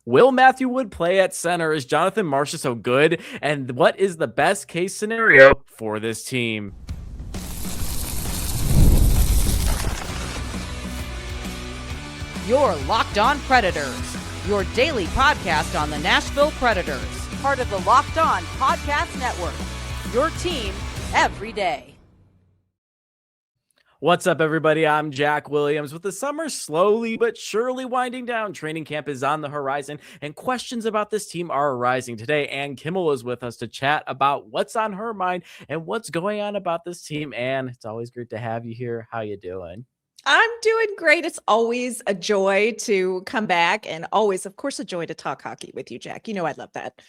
Will Matthew Wood play at center? Is Jonathan Marchessault good? And what is the best case scenario for this team? You're Locked On Predators, your daily podcast on the Nashville Predators, part of the Locked On Podcast Network, your team every day. What's up, everybody? I'm Jack Williams. With the summer slowly but surely winding down, training camp is on the horizon, and questions about this team are arising. Today, Ann Kimmel is with us to chat about what's on her mind and what's going on about this team. Ann, it's always great to have you here. How you doing? I'm doing great. It's always a joy to come back, and always, of course, a joy to talk hockey with you, Jack. You know I love that.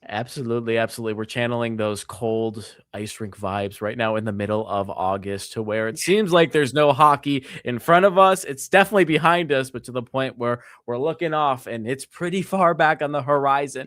Absolutely. We're channeling those cold ice rink vibes right now in the middle of August, to where it seems like there's no hockey in front of us. It's definitely behind us, but to the point where we're looking off and it's pretty far back on the horizon.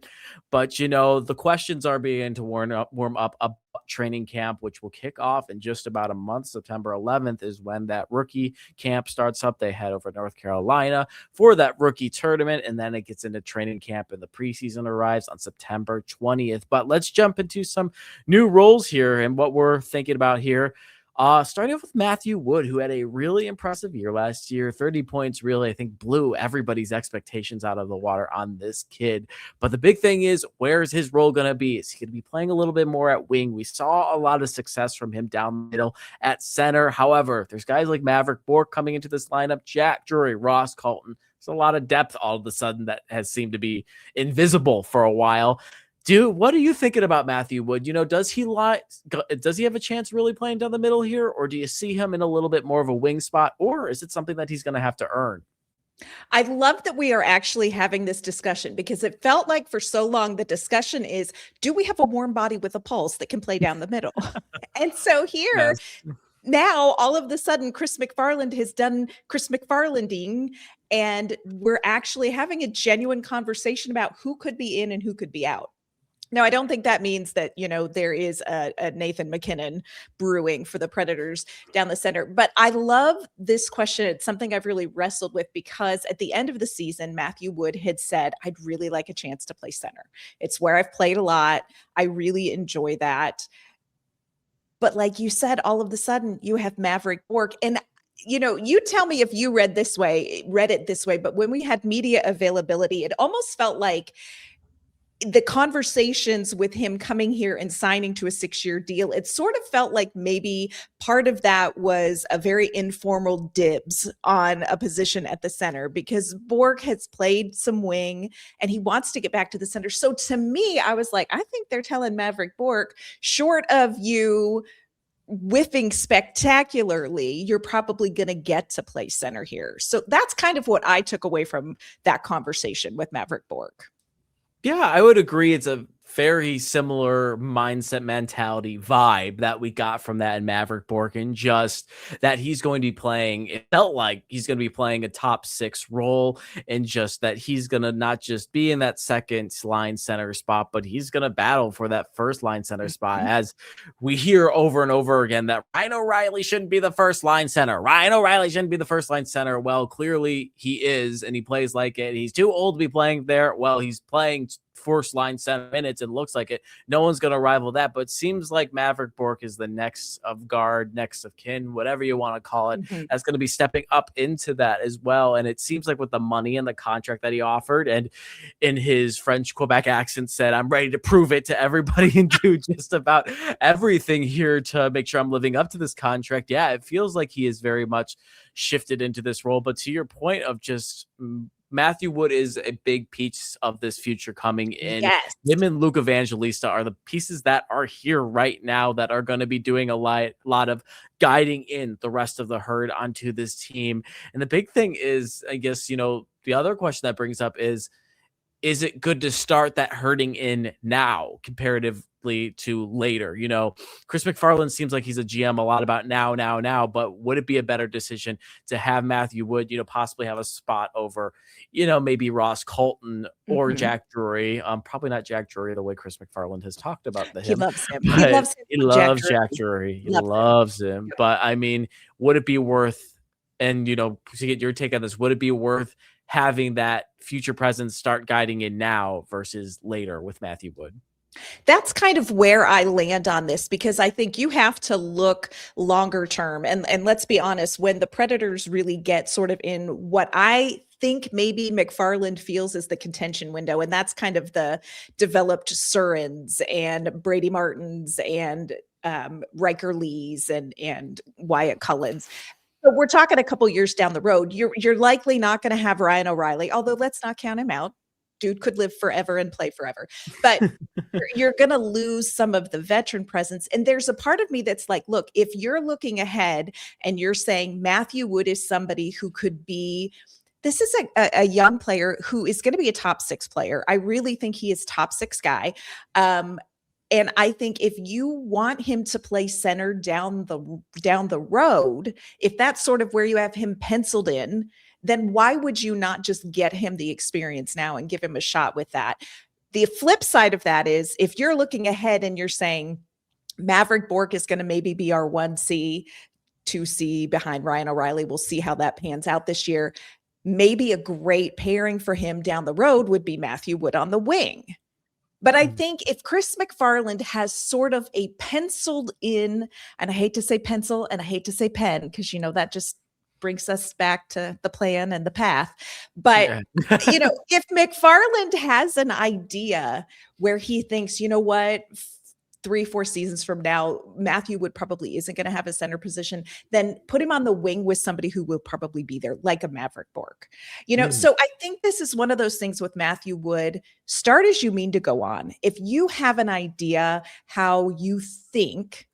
But, you know, the questions are beginning to warm up about training camp, which will kick off in just about a month. September 11th is when that rookie camp starts up. They head over to North Carolina for that rookie tournament, and then it gets into training camp, and the preseason arrives on September 20th. But let's jump into some new roles here and what we're thinking about here. Starting off with Matthew Wood, who had a really impressive year last year. 30 points really, I think, blew everybody's expectations out of the water on this kid. But the big thing is, where's his role going to be? Is he going to be playing a little bit more at wing? We saw a lot of success from him down the middle at center. However, there's guys like Maverick Bourque coming into this lineup, Jack Drury, Ross Colton. There's a lot of depth all of a sudden that has seemed to be invisible for a while. Dude, what are you thinking about Matthew Wood? You know, does he have a chance really playing down the middle here, or do you see him in a little bit more of a wing spot, or is it something that he's going to have to earn? I love that we are actually having this discussion, because it felt like for so long the discussion is, do we have a warm body with a pulse that can play down the middle? And so here, Yes. Now all of a sudden Chris MacFarland has done Chris MacFarlanding, and we're actually having a genuine conversation about who could be in and who could be out. Now, I don't think that means that, you know, there is a Nathan MacKinnon brewing for the Predators down the center. But I love this question. It's something I've really wrestled with, because at the end of the season, Matthew Wood had said, I'd really like a chance to play center. It's where I've played a lot. I really enjoy that. But like you said, all of a sudden you have Maverick Bourque. And you know, you tell me if you read it this way, but when we had media availability, it almost felt like the conversations with him coming here and signing to a 6-year deal, it sort of felt like maybe part of that was a very informal dibs on a position at the center, because Bourque has played some wing and he wants to get back to the center. So to me, I was like, I think they're telling Maverick Bourque, short of you whiffing spectacularly, you're probably going to get to play center here. So that's kind of what I took away from that conversation with Maverick Bourque. Yeah, I would agree. It's a very similar mindset, mentality, vibe that we got from that in Maverick Bourque, and just that he's going to be playing, it felt like he's going to be playing a top 6 role, and just that he's going to not just be in that second line center spot, but he's going to battle for that first line center spot. As we hear over and over again that Ryan O'Reilly shouldn't be the first line center. Ryan O'Reilly shouldn't be the first line center. Well, clearly he is, and he plays like it. He's too old to be playing there. Well, he's playing first line 7 minutes, and looks like it. No one's going to rival that, but seems like Maverick Bourque is the next of guard, next of kin, whatever you want to call it. That's going to be stepping up into that as well. And it seems like with the money and the contract that he offered, and in his French Quebec accent said, I'm ready to prove it to everybody and do just about everything here to make sure I'm living up to this contract. Yeah, it feels like he is very much shifted into this role. But to your point of just Matthew Wood is a big piece of this future coming in. Yes. Him and Luke Evangelista are the pieces that are here right now that are going to be doing a lot of guiding in the rest of the herd onto this team. And the big thing is, I guess, you know, the other question that brings up is it good to start that herding in now comparatively to later? You know, Chris MacFarland seems like he's a GM a lot about now, but would it be a better decision to have Matthew Wood, you know, possibly have a spot over, you know, maybe Ross Colton or Jack Drury? Probably not Jack Drury the way Chris MacFarland has talked about him. He loves him. He loves Jack Drury. He loves him. But I mean, would it be worth, and, you know, to get your take on this, would it be worth having that future presence start guiding in now versus later with Matthew Wood? That's kind of where I land on this, because I think you have to look longer term. And let's be honest, when the Predators really get sort of in what I think maybe McFarland feels is the contention window, and that's kind of the developed Surins and Brady Martins and Riker Lees and Wyatt Cullens. So we're talking a couple years down the road. You're likely not going to have Ryan O'Reilly, although let's not count him out. Dude could live forever and play forever. But you're going to lose some of the veteran presence. And there's a part of me that's like, look, if you're looking ahead and you're saying Matthew Wood is somebody who could be, this is a young player who is going to be a top 6 player. I really think he is top 6 guy. And I think if you want him to play center down the road, if that's sort of where you have him penciled in, then why would you not just get him the experience now and give him a shot with that? The flip side of that is if you're looking ahead and you're saying Maverick Bourque is going to maybe be our 1C, 2C behind Ryan O'Reilly. We'll see how that pans out this year. Maybe a great pairing for him down the road would be Matthew Wood on the wing. But I think if Chris McFarland has sort of a penciled in, and I hate to say pencil and I hate to say pen, because, that just brings us back to the plan and the path. But, if McFarland has an idea where he thinks, you know what, 3-4 seasons from now, Matthew Wood probably isn't going to have a center position, then put him on the wing with somebody who will probably be there, like a Maverick Bourque. So I think this is one of those things with Matthew Wood. Start as you mean to go on. If you have an idea how you think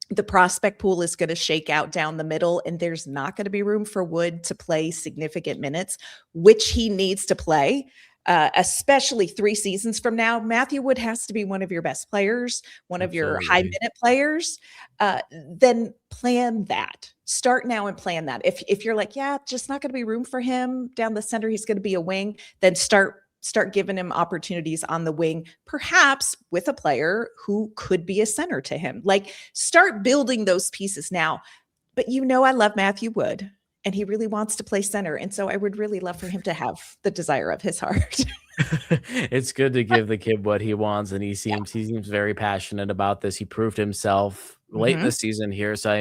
the prospect pool is going to shake out down the middle, and there's not going to be room for Wood to play significant minutes, which he needs to play, especially 3 seasons from now, Matthew Wood has to be one of your best players, one of your high minute players. Then plan that. Start now and plan that. If you're like, yeah, just not going to be room for him down the center, he's going to be a wing, then start giving him opportunities on the wing, perhaps with a player who could be a center to him. Like, start building those pieces now. But I love Matthew Wood, and he really wants to play center. And so I would really love for him to have the desire of his heart. It's good to give the kid what he wants, and he seems very passionate about this. He proved himself late in the season here. So,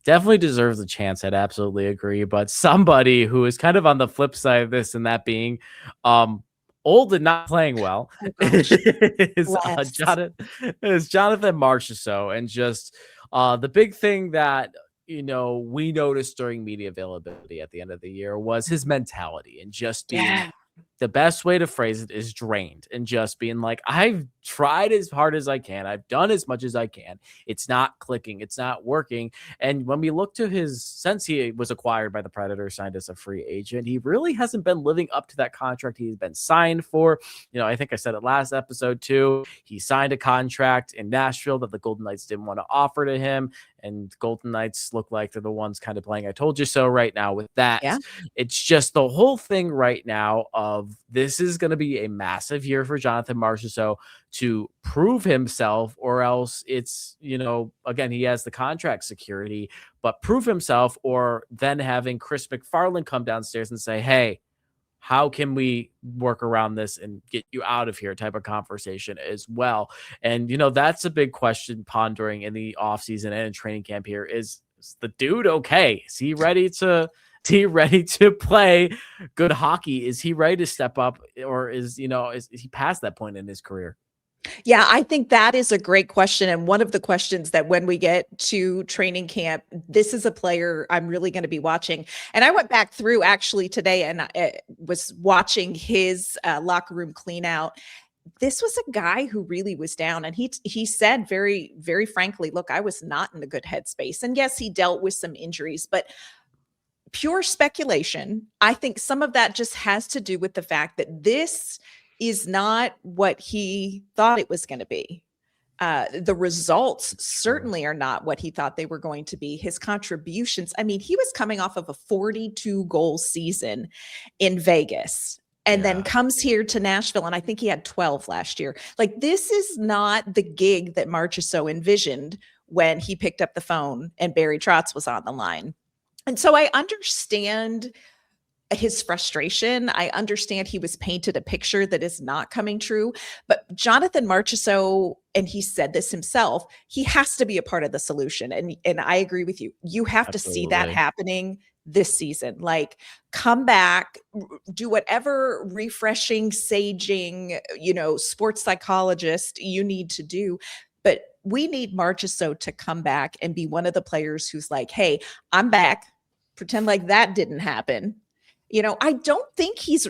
definitely deserves a chance. I'd absolutely agree. But somebody who is kind of on the flip side of this, and that being old and not playing well, is Jonathan Marchessault. And just the big thing that we noticed during media availability at the end of the year was his mentality, and just being the best way to phrase it is drained, and just being like, I've tried as hard as I can. I've done as much as I can. It's not clicking. It's not working. And when we look to since he was acquired by the Predators, signed as a free agent, he really hasn't been living up to that contract he's been signed for. I think I said it last episode too. He signed a contract in Nashville that the Golden Knights didn't want to offer to him. And Golden Knights look like they're the ones kind of playing I told you so right now with that. Yeah. It's just the whole thing right now of this is going to be a massive year for Jonathan Marchessault to prove himself, or else it's, again, he has the contract security, but prove himself, or then having Chris McFarland come downstairs and say, hey, how can we work around this and get you out of here type of conversation as well. And, that's a big question pondering in the offseason and in training camp here. Is the dude okay? Is he ready to play good hockey? Is he ready to step up, or is he past that point in his career? Yeah, I think that is a great question. And one of the questions that when we get to training camp, this is a player I'm really going to be watching. And I went back through actually today and I was watching his locker room clean out. This was a guy who really was down. And he said very, very frankly, look, I was not in a good headspace. And yes, he dealt with some injuries, but pure speculation. I think some of that just has to do with the fact that this is not what he thought it was going to be. The results certainly are not what he thought they were going to be. His contributions, he was coming off of a 42-goal season in Vegas and then comes here to Nashville, and I think he had 12 last year. Like, this is not the gig that Marchessault envisioned when he picked up the phone and Barry Trotz was on the line. And so I understand his frustration. I understand he was painted a picture that is not coming true, but Jonathan Marchessault, and he said this himself, he has to be a part of the solution. And I agree with you. You have to see that happening this season. Like, come back, do whatever refreshing, saging, sports psychologist you need to do. But we need Marchessault to come back and be one of the players who's like, hey, I'm back. Pretend like that didn't happen. I don't think he's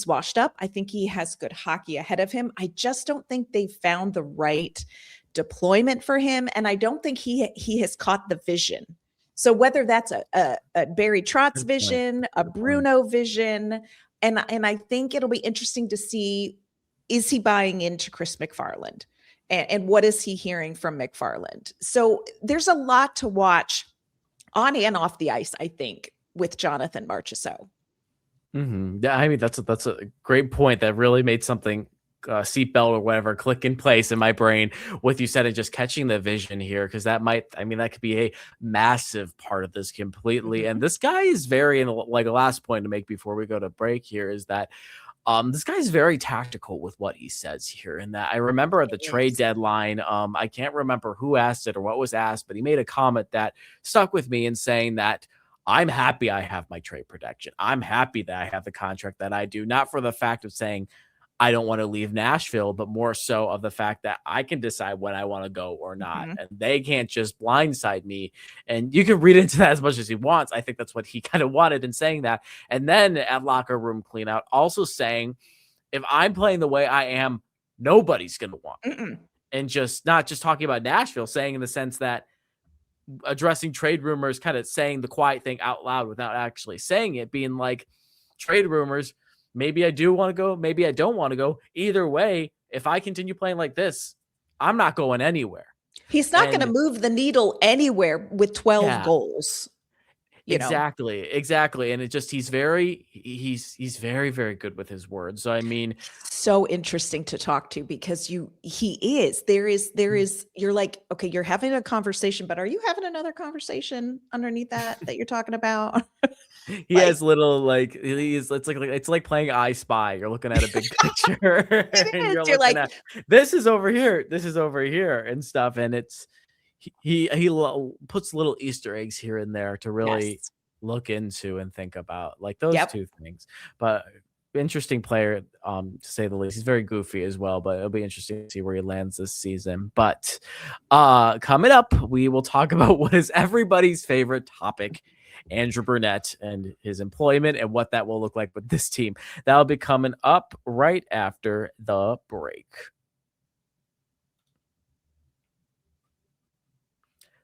washed up. I think he has good hockey ahead of him. I just don't think they found the right deployment for him. And I don't think he has caught the vision. So whether that's a Barry Trotz vision, a Bruno vision, and I think it'll be interesting to see, is he buying into Chris McFarland? And what is he hearing from McFarland? So there's a lot to watch on and off the ice, I think, with Jonathan Marchessault. Yeah, I mean, that's a great point. That really made something, seatbelt or whatever, click in place in my brain with you said, and just catching the vision here, because that could be a massive part of this completely. And this guy is very, and like a last point to make before we go to break here is that this guy's very tactical with what he says here. And that I remember at the trade deadline, I can't remember who asked it or what was asked, but he made a comment that stuck with me in saying that I'm happy I have my trade protection. I'm happy that I have the contract that I do, not for the fact of saying I don't want to leave Nashville, but more so of the fact that I can decide when I want to go or not. And they can't just blindside me. And you can read into that as much as he wants. I think that's what he kind of wanted in saying that. And then at locker room cleanout, also saying, if I'm playing the way I am, nobody's going to want me. And just not just talking about Nashville, saying in the sense that addressing trade rumors, kind of saying the quiet thing out loud without actually saying it, being like, trade rumors, maybe I do want to go, maybe I don't want to go. Either way, if I continue playing like this, I'm not going anywhere. He's not going to move the needle anywhere with 12 goals. Exactly. And it just, he's very, very good with his words. So, I mean, so interesting to talk to, because you're like, okay, you're having a conversation, but are you having another conversation underneath that you're talking about? He has little, like, it's like playing I Spy. You're looking at a big picture and you're like, at, this is over here and stuff. And it's, he puts little Easter eggs here and there to really look into and think about, like those two things. But interesting player, to say the least. He's very goofy as well, but it'll be interesting to see where he lands this season. But coming up, we will talk about what is everybody's favorite topic, Andrew Brunette and his employment and what that will look like with this team. That'll be coming up right after the break.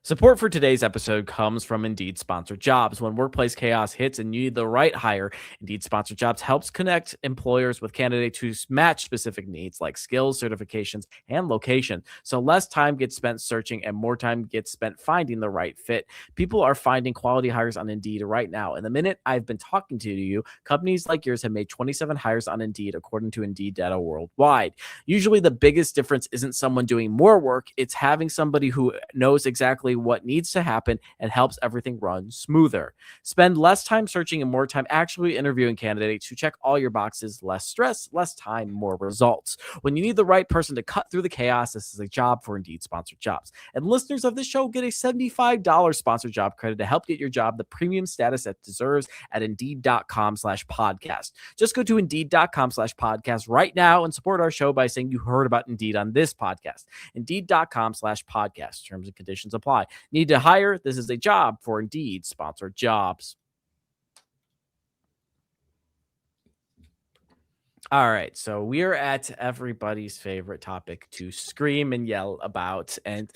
Support for today's episode comes from Indeed Sponsored Jobs. When workplace chaos hits and you need the right hire, Indeed Sponsored Jobs helps connect employers with candidates who match specific needs like skills, certifications, and location. So less time gets spent searching and more time gets spent finding the right fit. People are finding quality hires on Indeed right now. And the minute I've been talking to you, companies like yours have made 27 hires on Indeed, according to Indeed data worldwide. Usually the biggest difference isn't someone doing more work. It's having somebody who knows exactly what needs to happen and helps everything run smoother. Spend less time searching and more time actually interviewing candidates who check all your boxes. Less stress, less time, more results. When you need the right person to cut through the chaos, this is a job for Indeed Sponsored Jobs. And listeners of this show get a $75 sponsored job credit to help get your job the premium status it deserves at Indeed.com/podcast. Just go to Indeed.com/podcast right now and support our show by saying you heard about Indeed on this podcast. Indeed.com/podcast. Terms and conditions apply. Need to hire? This is a job for Indeed Sponsored Jobs. All right, so we're at everybody's favorite topic to scream and yell about, and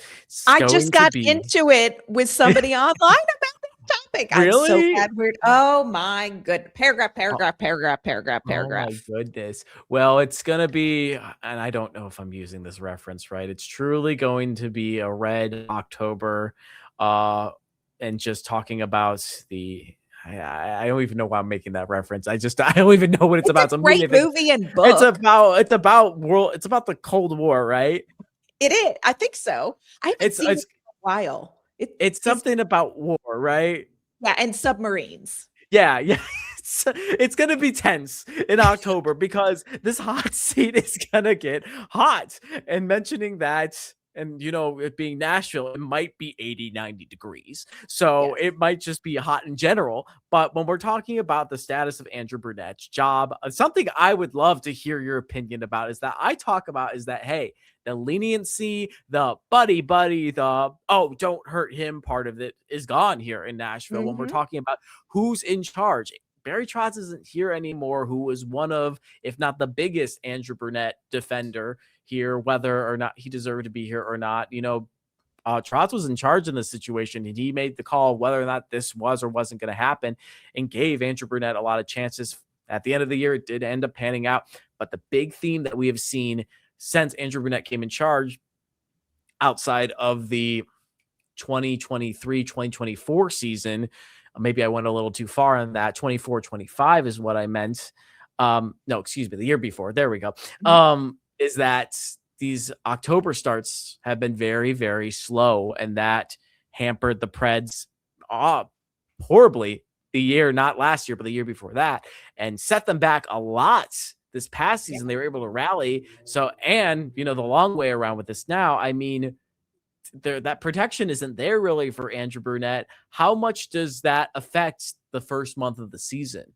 I just got into it with somebody online about this topic. Really? I'm so glad weird. Oh my good paragraph. Oh my goodness. Well, it's gonna be, and I don't know if I'm using this reference right. It's truly going to be a red October, and just talking about the. I don't even know why I'm making that reference. I don't even know what it's about. A great movie and book. It's about the Cold War, right? It is. I think so. I haven't seen it in a while. It's something about war, right? Yeah, and submarines. Yeah. it's going to be tense in October because this hot seat is going to get hot. And mentioning that, and it being Nashville, it might be 80, 90 degrees. So Yes. it might just be hot in general. But when we're talking about the status of Andrew Brunette's job, something I would love to hear your opinion about is that hey, the leniency, the buddy, the don't hurt him part of it is gone here in Nashville. When we're talking about who's in charge, Barry Trotz isn't here anymore, who was one of, if not the biggest Andrew Brunette defender here, whether or not he deserved to be here or not. Trotz was in charge in this situation, and he made the call whether or not this was or wasn't going to happen and gave Andrew Brunette a lot of chances. At the end of the year, it did end up panning out. But the big theme that we have seen since Andrew Brunette came in charge, outside of the 2023-2024 season, maybe I went a little too far on that. 24-25 is what I meant. No, excuse me, the year before. There we go. Is that these October starts have been very, very slow, and that hampered the Preds horribly the year, not last year, but the year before that, and set them back a lot this past season. They were able to rally. So, and the long way around with this now, I mean, that protection isn't there really for Andrew Brunette. How much does that affect the first month of the season?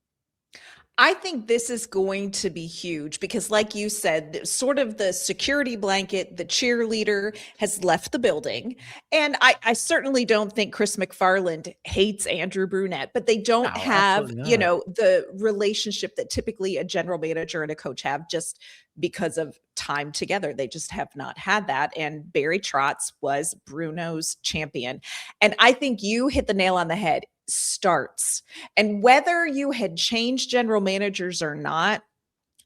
I think this is going to be huge because, like you said, sort of the security blanket, the cheerleader has left the building. And I certainly don't think Chris McFarland hates Andrew Brunette, but they don't have, the relationship that typically a general manager and a coach have just because of time together. They just have not had that. And Barry Trotz was Bruno's champion. And I think you hit the nail on the head. Starts. And whether you had changed general managers or not,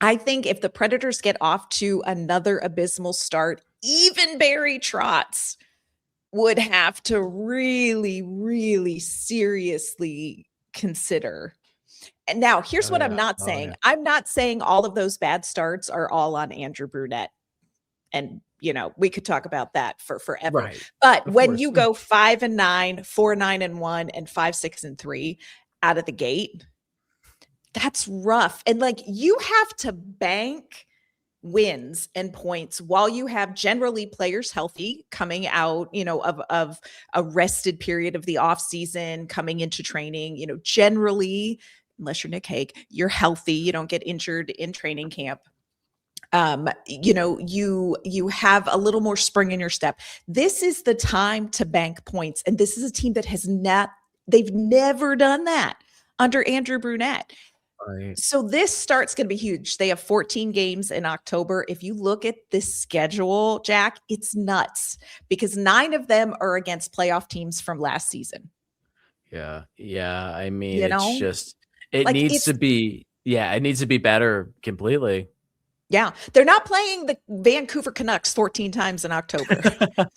I think if the Predators get off to another abysmal start, even Barry Trotz would have to really, really seriously consider. And now here's what I'm not saying. I'm not saying all of those bad starts are all on Andrew Brunette. And we could talk about that for forever. Right. But when you go 5-9, 4-9-1, and 5-6-3 out of the gate, that's rough. And you have to bank wins and points while you have generally players healthy coming out, of a rested period of the off season, coming into training, generally, unless you're Nick Hague, you're healthy. You don't get injured in training camp. You have a little more spring in your step. This is the time to bank points. And this is a team that they've never done that under Andrew Brunette. Right. So this start's going to be huge. They have 14 games in October. If you look at this schedule, Jack, it's nuts because 9 of them are against playoff teams from last season. Yeah. Yeah. I mean, it's just, it needs to be better completely. Yeah, they're not playing the Vancouver Canucks 14 times in October.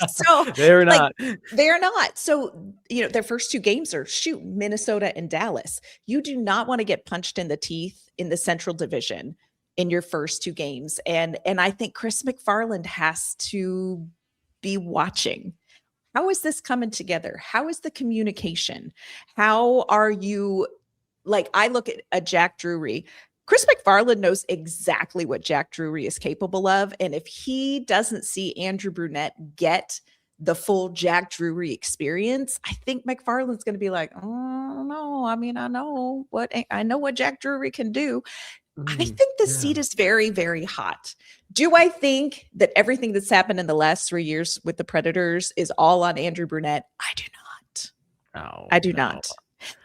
So they're not. They're not. So, their first 2 games are Minnesota and Dallas. You do not want to get punched in the teeth in the Central Division in your first 2 games. And I think Chris McFarland has to be watching. How is this coming together? How is the communication? How are you I look at a Jack Drury. Chris McFarland knows exactly what Jack Drury is capable of. And if he doesn't see Andrew Brunette get the full Jack Drury experience, I think McFarland's going to be like, oh, no, I mean, I know what Jack Drury can do. I think the seat is very, very hot. Do I think that everything that's happened in the last 3 years with the Predators is all on Andrew Brunette? I do not. No, I do not.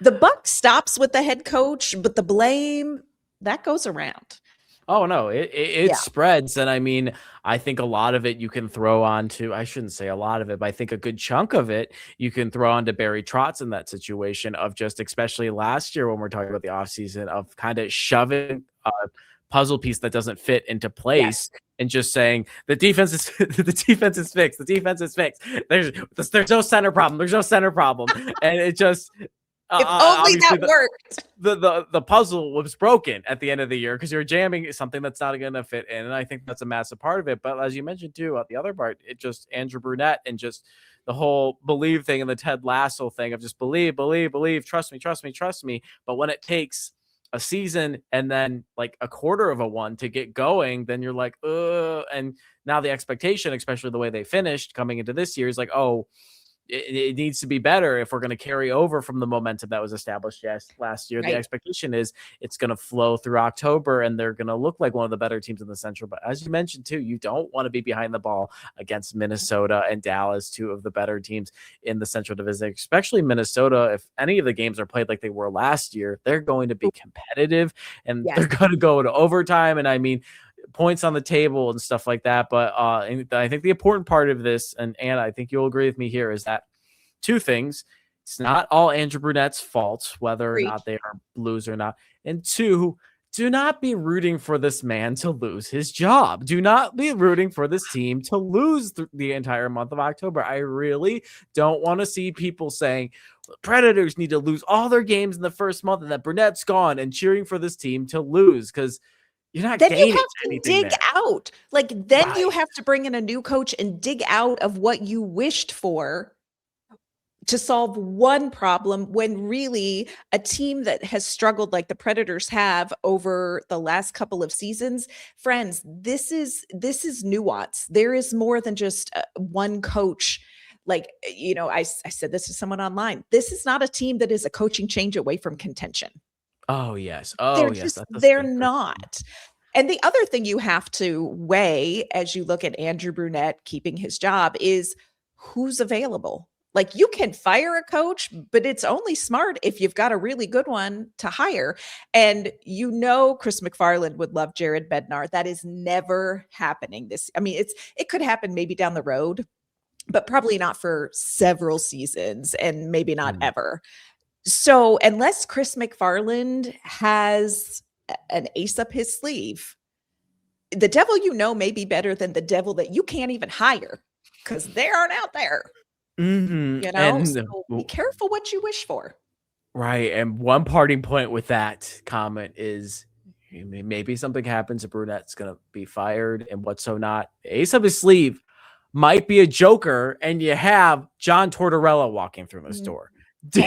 The buck stops with the head coach, but the blame, that goes around. Oh, no, it spreads. And I mean, I think a lot of it you can throw on to, I shouldn't say a lot of it, but I think a good chunk of it you can throw on to Barry Trotz in that situation of just, especially last year when we're talking about the offseason, of kind of shoving a puzzle piece that doesn't fit into place and just saying the defense is fixed. The defense is fixed. There's no center problem. There's no center problem. And it just... If only that worked. The puzzle was broken at the end of the year because you're jamming something that's not going to fit in. And I think that's a massive part of it. But as you mentioned too, the other part, it just Andrew Brunette and just the whole believe thing and the Ted Lasso thing of just believe, trust me. But when it takes a season and then like a quarter of a one to get going, then you're like, and now the expectation, especially the way they finished coming into this year, is like, oh, it needs to be better if we're going to carry over from the momentum that was established last year. Right. The expectation is it's going to flow through October and they're going to look like one of the better teams in the Central. But as you mentioned too, you don't want to be behind the ball against Minnesota and Dallas, two of the better teams in the Central Division, especially Minnesota. If any of the games are played like they were last year, they're going to be competitive and they're going to go to overtime. And I mean, points on the table and stuff like that. But and I think the important part of this, and I think you'll agree with me here, is that two things. It's not all Andrew Brunette's fault, whether or not they are Blues or not. And two, do not be rooting for this man to lose his job. Do not be rooting for this team to lose the entire month of October. I really don't want to see people saying Predators need to lose all their games in the first month and that Brunette's gone and cheering for this team to lose, because you're not then you have to dig out. Like then you have to bring in a new coach and dig out of what you wished for to solve one problem, when really a team that has struggled like the Predators have over the last couple of seasons, friends, this is nuance. There is more than just one coach. Like, you know, I said this to someone online. This is not a team that is a coaching change away from contention. Oh, yes. They're not. And the other thing you have to weigh as you look at Andrew Brunette keeping his job is who's available. Like, you can fire a coach, but it's only smart if you've got a really good one to hire. And you know, Chris MacFarland would love Jared Bednar. That is never happening. It could happen maybe down the road, but probably not for several seasons and maybe not ever. So unless Chris MacFarland has an ace up his sleeve, the devil you know may be better than the devil that you can't even hire, because they aren't out there. You know, and so be careful what you wish for. Right. And one parting point with that comment is maybe something happens and Brunette's going to be fired and what's so not. Ace up his sleeve might be a joker, and you have John Tortorella walking through the store. Do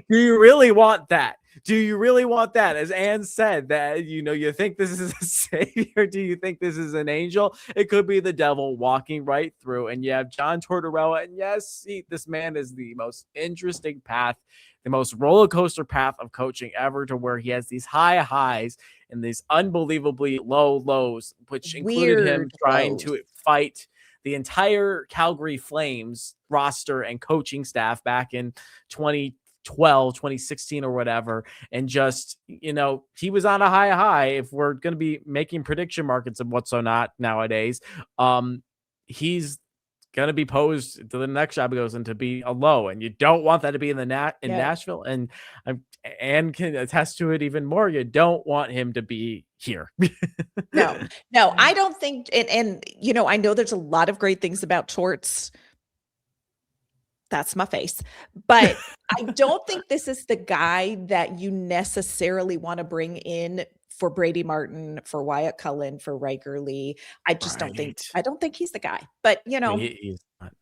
you really want that? Do you really want that? As Ann said, that, you know, you think this is a savior? Do you think this is an angel? It could be the devil walking right through. And you have John Tortorella. And yes, this man is the most interesting path, the most roller coaster path of coaching ever, to where he has these high highs and these unbelievably low lows, which included him trying to fight the entire Calgary Flames roster and coaching staff back in 2016 or whatever. And just, you know, he was on a high. If we're going to be making prediction markets of what's so not nowadays, he's going to be posed to the next job he goes in to be a low, and you don't want that to be in Nashville. And Anne can attest to it even more. You don't want him to be here. No, I don't think. And you know, I know there's a lot of great things about Torts. That's my face. But I don't think this is the guy that you necessarily want to bring in for Brady Martin, for Wyatt Cullen, for Riker Lee. I just don't think he's the guy. But, you know, he's not.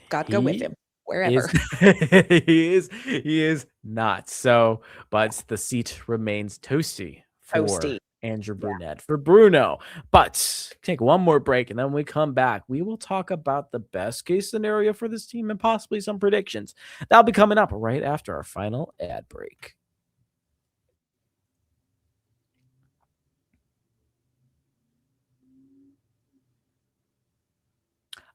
God go with him wherever. He is not. So, but the seat remains toasty for Andrew Brunette, for Bruno. But take one more break, and then when we come back, we will talk about the best case scenario for this team and possibly some predictions. That'll be coming up right after our final ad break.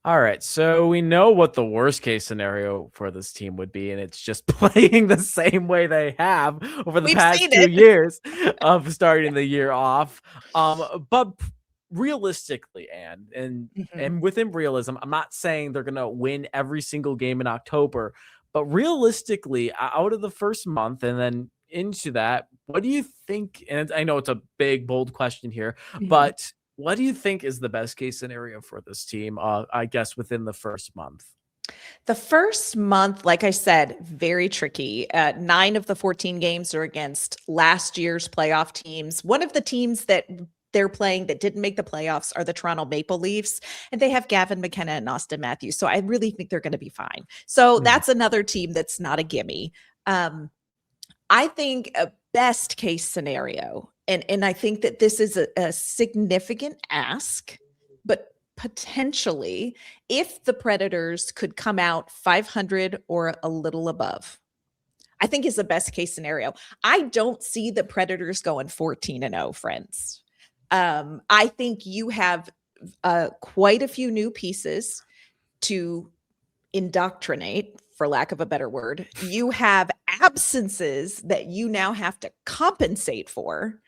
All right, so we know what the worst case scenario for this team would be, and it's just playing the same way they have over the past 2 years of starting the year off. But realistically, Anne, and within realism, I'm not saying they're going to win every single game in October, but realistically, out of the first month and then into that, what do you think? And I know it's a big, bold question here, but what do you think is the best case scenario for this team, I guess, within the first month? The first month, like I said, very tricky. 9 of the 14 games are against last year's playoff teams. One of the teams that they're playing that didn't make the playoffs are the Toronto Maple Leafs, and they have Gavin McKenna and Austin Matthews. So I really think they're going to be fine. So that's another team that's not a gimme. I think a best case scenario, and I think that this is a significant ask, but potentially if the Predators could come out 500 or a little above, I think is the best case scenario. I don't see the Predators going 14-0, friends. I think you have quite a few new pieces to indoctrinate, for lack of a better word. You have absences that you now have to compensate for.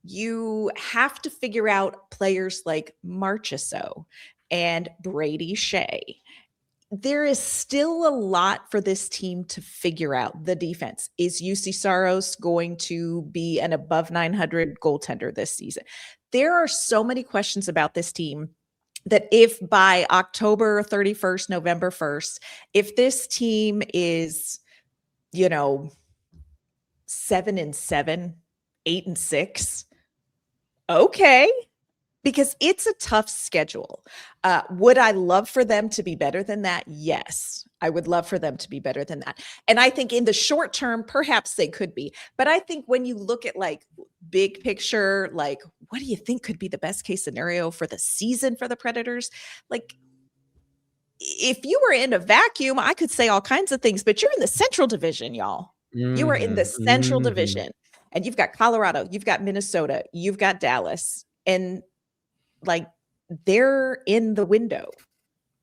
You have to figure out players like Marchessault and Brady Shea. There is still a lot for this team to figure out. The defense. Is UC Saros going to be an above 900 goaltender this season? There are so many questions about this team that if by October 31st, November 1st, if this team is, 7-7, 8-6, okay, because it's a tough schedule. Would I love for them to be better than that? Yes, I would love for them to be better than that. And I think in the short term, perhaps they could be. But I think when you look at like big picture, like what do you think could be the best case scenario for the season for the Predators? Like if you were in a vacuum, I could say all kinds of things, but you're in the Central Division, y'all. You are in the Central Division, and you've got Colorado, you've got Minnesota, you've got Dallas, and like they're in the window.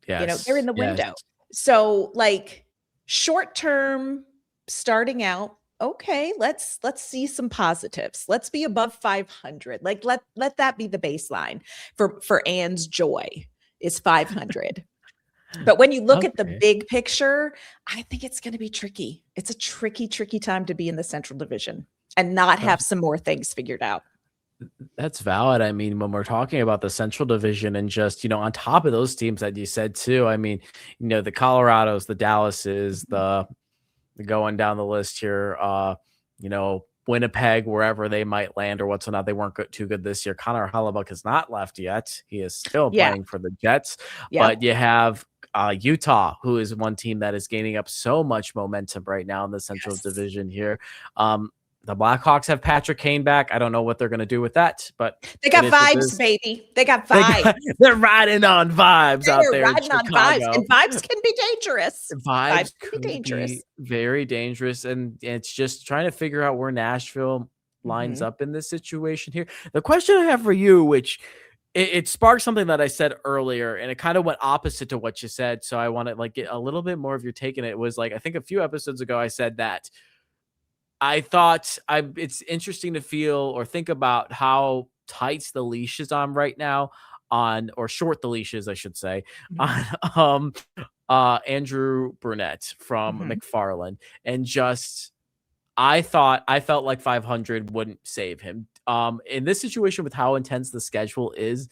They're in the window. So like short term starting out, okay, let's see some positives. Let's be above 500. Like let that be the baseline for Anne's joy is 500. But when you look at the big picture, I think it's going to be tricky. It's a tricky time to be in the Central Division and not have some more things figured out. That's valid. I mean, when we're talking about the Central Division and just, on top of those teams that you said too, I mean, the Colorados, the Dallases, the going down the list here, Winnipeg, wherever they might land or what's not, they weren't too good this year. Connor Hellebuyck has not left yet. He is still playing for the Jets, but you have Utah, who is one team that is gaining up so much momentum right now in the Central Division here. The Blackhawks have Patrick Kane back. I don't know what they're going to do with that, but they got vibes, baby. They got vibes. They're riding on vibes out there. Riding on vibes, and vibes can be dangerous. Vibes can be dangerous, very dangerous, and it's just trying to figure out where Nashville lines up in this situation here. The question I have for you, which it sparked something that I said earlier, and it kind of went opposite to what you said. So I want to get a little bit more of your take in it. Was I think a few episodes ago I said that I thought it's interesting to feel or think about how tight the leash is on right now or short the leash is, I should say, on Andrew Brunette from McFarland. And just, I felt like 500 wouldn't save him. In this situation with how intense the schedule is,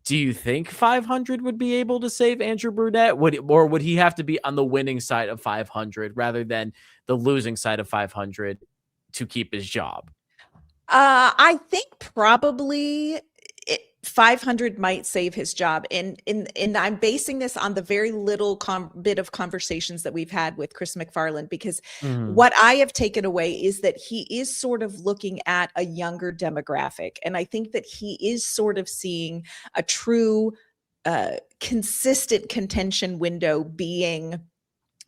do you think 500 would be able to save Andrew Brunette? Or would he have to be on the winning side of 500 rather than the losing side of 500 to keep his job? I think probably 500 might save his job. And I'm basing this on the very little bit of conversations that we've had with Chris McFarland, because what I have taken away is that he is sort of looking at a younger demographic. And I think that he is sort of seeing a true consistent contention window being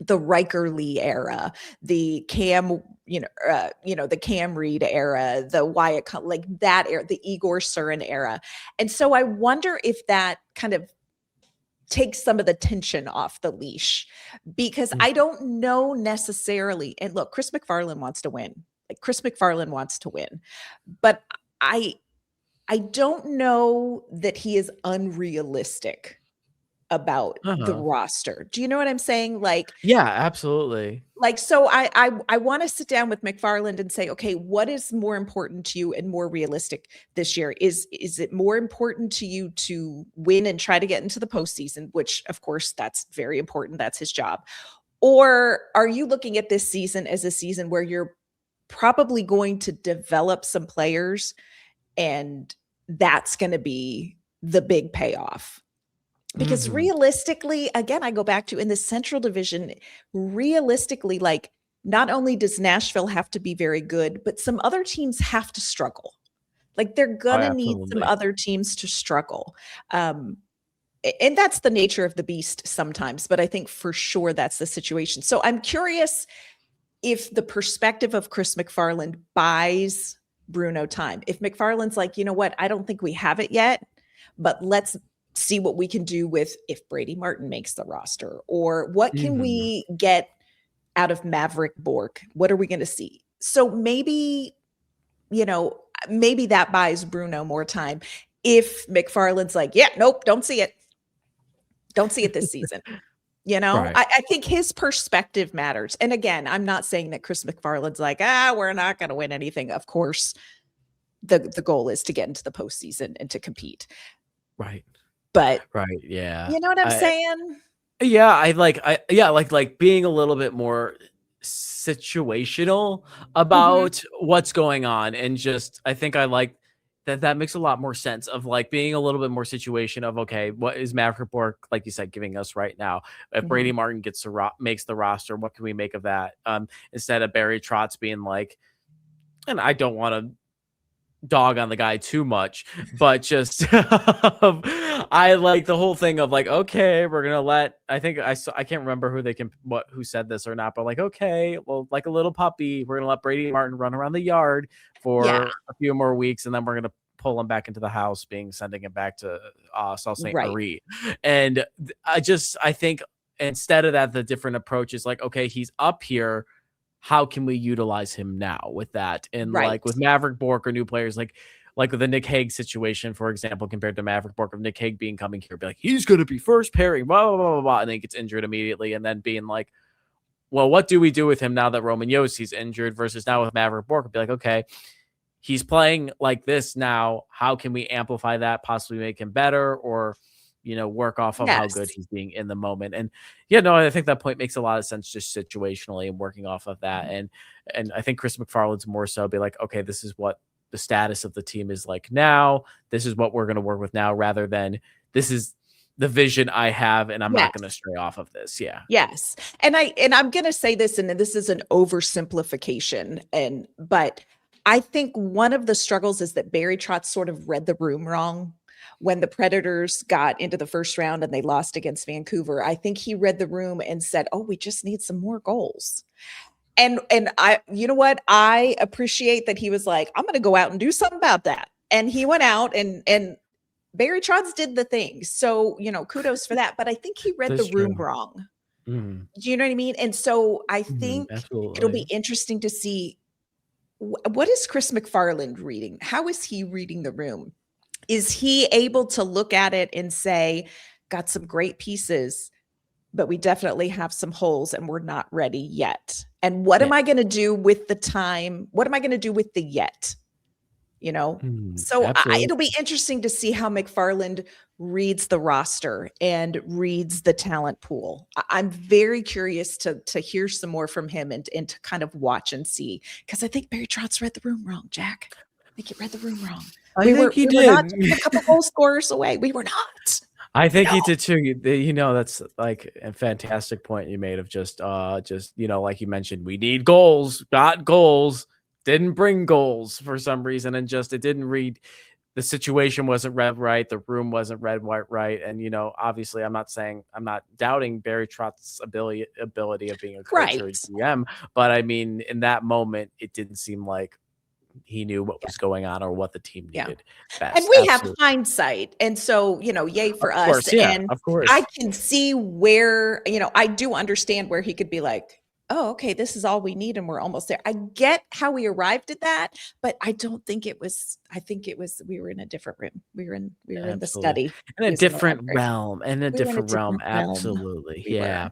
the Riker Lee era, the Cam, the Cam Reed era, the Wyatt, like that era, the Igor Surin era. And so I wonder if that kind of takes some of the tension off the leash, because I don't know necessarily. And look, Chris McFarland wants to win. But I don't know that he is unrealistic about the roster. Do you know what I'm saying? Like, yeah, absolutely. Like, so I want to sit down with McFarland and say, okay, what is more important to you and more realistic this year? Is it more important to you to win and try to get into the postseason, which of course that's very important. That's his job. Or are you looking at this season as a season where you're probably going to develop some players and that's going to be the big payoff? Because realistically, again, I go back to in the Central Division, realistically, like not only does Nashville have to be very good, but some other teams have to struggle. Like they're Oh, gonna need some absolutely. other teams to struggle. And that's the nature of the beast sometimes, but I think for sure that's the situation. So I'm curious if the perspective of Chris McFarland buys Bruno time. If McFarland's like, you know what, I don't think we have it yet, but let's see what we can do with if Brady Martin makes the roster, or what can we get out of Maverick Bork? What are we going to see? So maybe, maybe that buys Bruno more time. If McFarland's like, yeah, nope, don't see it. Don't see it this season. Right. I think his perspective matters. And again, I'm not saying that Chris McFarland's like, we're not going to win anything. Of course, the goal is to get into the postseason and to compete. Right. But right. Yeah. you know what I'm saying? Yeah. Like being a little bit more situational about what's going on. And just, I think I like that makes a lot more sense of like being a little bit more situation of, okay, what is Maverick Bork, like you said, giving us right now? If Brady Martin makes the roster, what can we make of that? Instead of Barry Trotz being like, and I don't want to dog on the guy too much, but just I like the whole thing of like, okay, we're gonna let, I think I can't remember who said this or not, but like, okay, well, like a little puppy, we're gonna let Brady Martin run around the yard for a few more weeks, and then we're gonna pull him back into the house, sending him back to Sault Ste. Marie. And I think instead of that, the different approach is like, okay, he's up here, how can we utilize him now with that? And like with Maverick Bork or new players, like with the Nick Hague situation, for example, compared to Maverick Bork, of Nick Hague coming here, be like, he's going to be first pairing, blah, blah, blah, blah, blah, and then he gets injured immediately. And then being like, well, what do we do with him now that Roman Yossi's injured versus now with Maverick Bork? Be like, okay, he's playing like this now. How can we amplify that, possibly make him better, or work off of how good he's being in the moment? And I think that point makes a lot of sense, just situationally and working off of that. And I think Chris McFarland's more so be like, okay, this is what the status of the team is like now. This is what we're going to work with now, rather than this is the vision I have, and I'm not going to stray off of this. Yeah. Yes. And I'm going to say this, and this is an oversimplification, but I think one of the struggles is that Barry Trotz sort of read the room wrong. When the Predators got into the first round and they lost against Vancouver, I think he read the room and said, oh, we just need some more goals. And I, you know what? I appreciate that he was like, I'm going to go out and do something about that. And he went out and Barry Trotz did the thing. So, kudos for that. But I think he read the room wrong. Do you know what I mean? And so I think it'll be interesting to see, what is Chris McFarland reading? How is he reading the room? Is he able to look at it and say, got some great pieces, but we definitely have some holes and we're not ready yet? And what am I going to do with the time? What am I going to do with the yet? So it'll be interesting to see how McFarland reads the roster and reads the talent pool. I'm very curious to hear some more from him and to kind of watch and see, because I think Barry Trotz read the room wrong, Jack. I think he read the room wrong. I think he did. We were not a couple goal scorers away. We were not. I think he did too. That's like a fantastic point you made of just like you mentioned, we need goals, got goals, didn't bring goals for some reason, and just it didn't read. The situation wasn't read right. The room wasn't read right. And obviously, I'm not doubting Barry Trotz's ability of being a coach or a GM, but I mean, in that moment, it didn't seem like he knew what was going on or what the team needed best. And we have hindsight. And so, yay for us. Course, and of course, I can see where, I do understand where he could be like, oh, okay, this is all we need and we're almost there. I get how we arrived at that, but I don't think it was, we were in a different room. We were in the study. In a different realm. Absolutely. Yeah.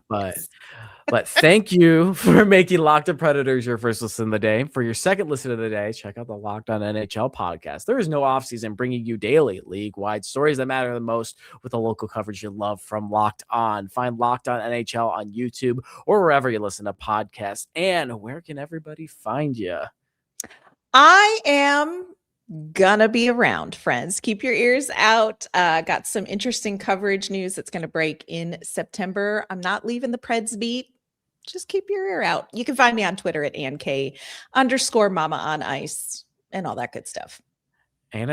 But thank you for making Locked On Predators your first listen of the day. For your second listen of the day, check out the Locked On NHL podcast. There is no offseason, bringing you daily league-wide stories that matter the most with the local coverage you love from Locked On. Find Locked On NHL on YouTube or wherever you listen to podcasts. And where can everybody find you? I am gonna be around, friends. Keep your ears out. Got some interesting coverage news that's going to break in September. I'm not leaving the Preds beat. just keep your ear out. You can find me on Twitter at @AnnK_Mama on Ice and all that good stuff. Anne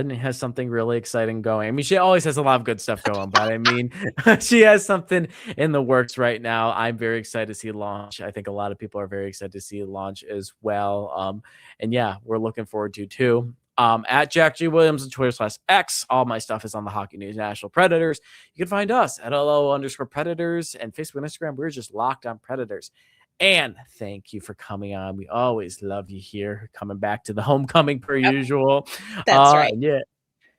has something really exciting going. I mean, she always has a lot of good stuff going, but I mean, she has something in the works right now. I'm very excited to see launch. I think a lot of people are very excited to see launch as well. And yeah, we're looking forward to too. At Jack G. Williams on Twitter/X. All my stuff is on the Hockey News Nashville Predators. You can find us at LO_Predators and Facebook and Instagram. We're just Locked On Predators. And thank you for coming on. We always love you here, coming back to the homecoming per usual. That's right. Yeah,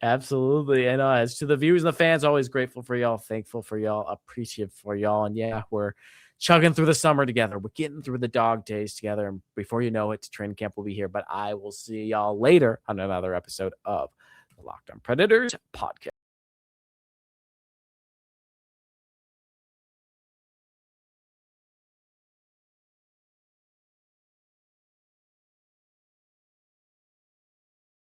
absolutely. And as to the viewers and the fans, always grateful for y'all, thankful for y'all, appreciative for y'all. And yeah, we're chugging through the summer together. We're getting through the dog days together. And before you know it, training camp will be here. But I will see y'all later on another episode of the Locked On Predators podcast.